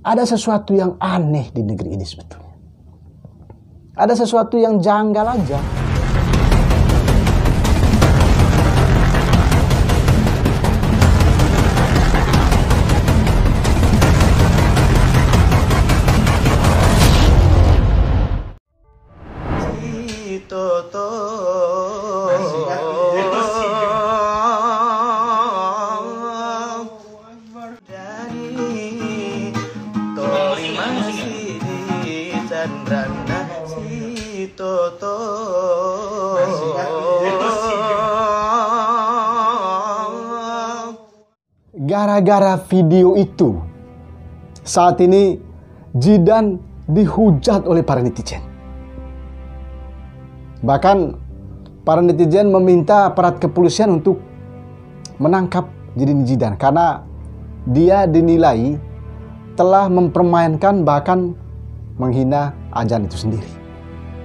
ada sesuatu yang aneh di negeri ini sebetulnya. Ada sesuatu yang janggal aja. Gara-gara video itu, saat ini Zidan dihujat oleh para netizen. Bahkan para netizen meminta aparat kepolisian untuk menangkap Zidan karena dia dinilai telah mempermainkan bahkan menghina azan itu sendiri.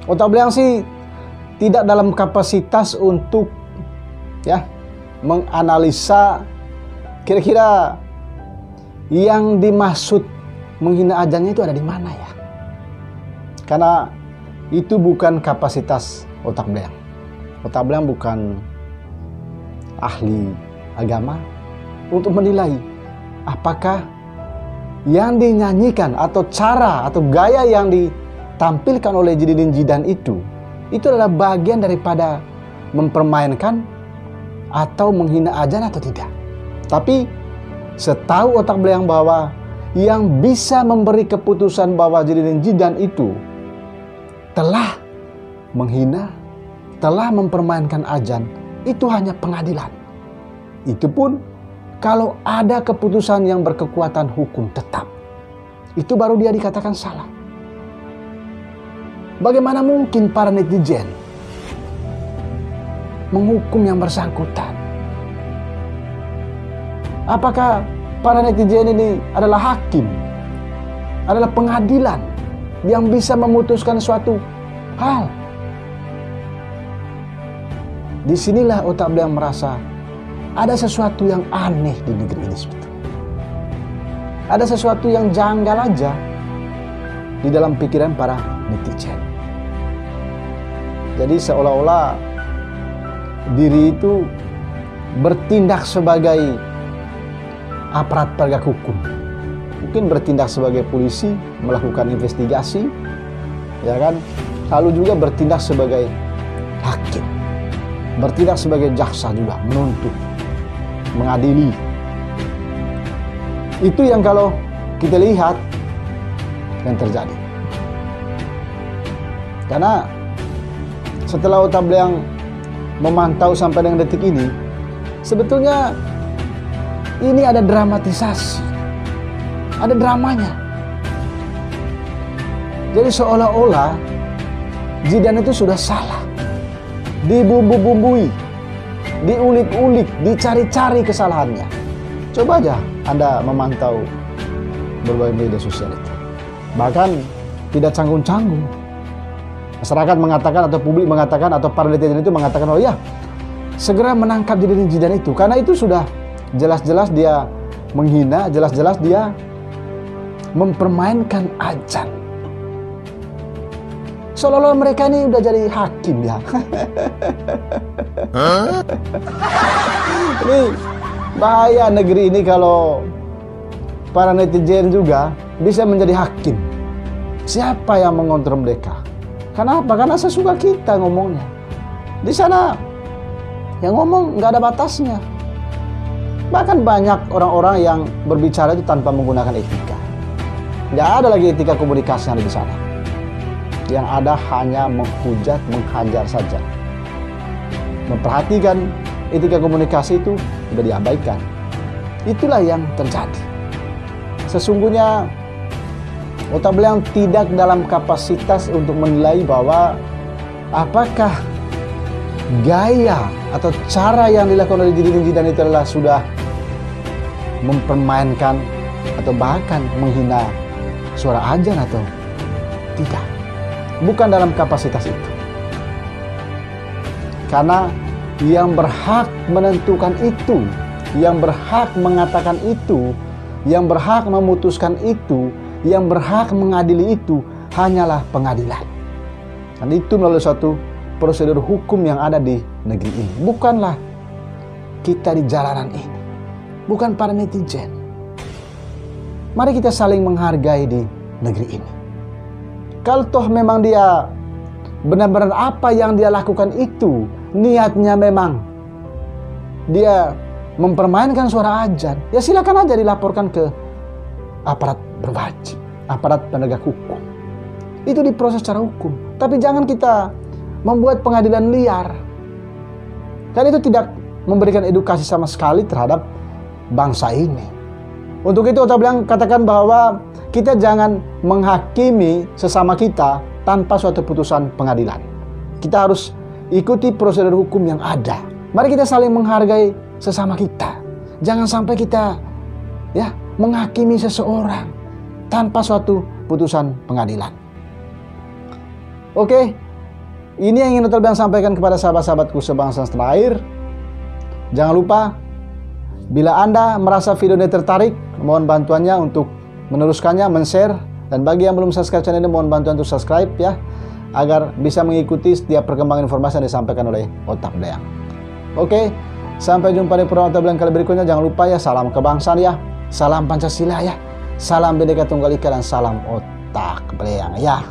Otak beliau sih tidak dalam kapasitas untuk menganalisa kira-kira yang dimaksud menghina azannya itu ada di mana ya. Karena itu bukan kapasitas otak beliau. Otak beliau bukan ahli agama untuk menilai apakah yang dinyanyikan atau cara atau gaya yang ditampilkan oleh Zidan itu adalah bagian daripada mempermainkan atau menghina azan atau tidak. Tapi setahu otak beliau bahwa yang bisa memberi keputusan bahwa Zidan itu telah menghina, telah mempermainkan azan, itu hanya pengadilan. Itu pun kalau ada keputusan yang berkekuatan hukum tetap, itu baru dia dikatakan salah. Bagaimana mungkin para netizen menghukum yang bersangkutan? Apakah para netizen ini adalah hakim, adalah pengadilan yang bisa memutuskan suatu hal? Disinilah otak beliau merasa ada sesuatu yang aneh di negeri ini sebetulnya. Ada sesuatu yang janggal aja di dalam pikiran para netizen. Jadi seolah-olah diri itu bertindak sebagai aparat penegak hukum, mungkin bertindak sebagai polisi melakukan investigasi, ya kan? Lalu juga bertindak sebagai hakim, bertindak sebagai jaksa juga, menuntut, mengadili. Itu yang kalau kita lihat yang terjadi. Karena setelah otak beliau memantau sampai dengan detik ini, sebetulnya ini ada dramatisasi, ada dramanya. Jadi seolah-olah Zidan itu sudah salah, dibumbu-bumbui, diulik-ulik, dicari-cari kesalahannya. Coba aja Anda memantau berbagai media sosial itu. Bahkan tidak canggung-canggung. Masyarakat mengatakan atau publik mengatakan atau para netizen itu mengatakan, oh ya, segera menangkap Zidan itu. Karena itu sudah jelas-jelas dia menghina, jelas-jelas dia mempermainkan azan. Seolah-olah mereka ini udah jadi hakim ya. Ini bahaya negeri ini kalau para netizen juga bisa menjadi hakim. Siapa yang mengontrol mereka? Kenapa? Karena sesuka kita ngomongnya. Di sana yang ngomong nggak ada batasnya. Bahkan banyak orang-orang yang berbicara itu tanpa menggunakan etika. Nggak ada lagi etika komunikasi yang ada di sana. Yang ada hanya menghujat, menghajar saja. Memperhatikan etika komunikasi itu sudah diabaikan. Itulah yang terjadi. Sesungguhnya otak beliau tidak dalam kapasitas untuk menilai bahwa apakah gaya atau cara yang dilakukan oleh Zidan itu adalah sudah mempermainkan atau bahkan menghina suara azan atau tidak. Bukan dalam kapasitas itu. Karena yang berhak menentukan itu, yang berhak mengatakan itu, yang berhak memutuskan itu, yang berhak mengadili itu hanyalah pengadilan. Dan itu melalui suatu prosedur hukum yang ada di negeri ini. Bukanlah kita di jalanan ini. Bukan para netizen. Mari kita saling menghargai di negeri ini. Kalau toh memang dia benar-benar apa yang dia lakukan itu niatnya memang dia mempermainkan suara azan, ya silakan aja dilaporkan ke aparat berwajib, aparat penegak hukum. Itu diproses secara hukum. Tapi jangan kita membuat pengadilan liar. Dan itu tidak memberikan edukasi sama sekali terhadap bangsa ini. Untuk itu kita katakan bahwa kita jangan menghakimi sesama kita tanpa suatu putusan pengadilan. Kita harus ikuti prosedur hukum yang ada. Mari kita saling menghargai sesama kita. Jangan sampai kita menghakimi seseorang tanpa suatu putusan pengadilan. Oke, ini yang ingin Dr. sampaikan kepada sahabat-sahabatku sebangsa dan setanah air. Jangan lupa, bila Anda merasa video ini tertarik, mohon bantuannya untuk meneruskannya, men-share. Dan bagi yang belum subscribe channel ini, mohon bantuan untuk subscribe ya, agar bisa mengikuti setiap perkembangan informasi yang disampaikan oleh Otak Belayang. Oke, sampai jumpa di program Otak Belayang kali berikutnya. Jangan lupa ya, salam kebangsaan ya, salam Pancasila ya, salam Bhinneka Tunggal Ika, dan salam Otak Belayang ya.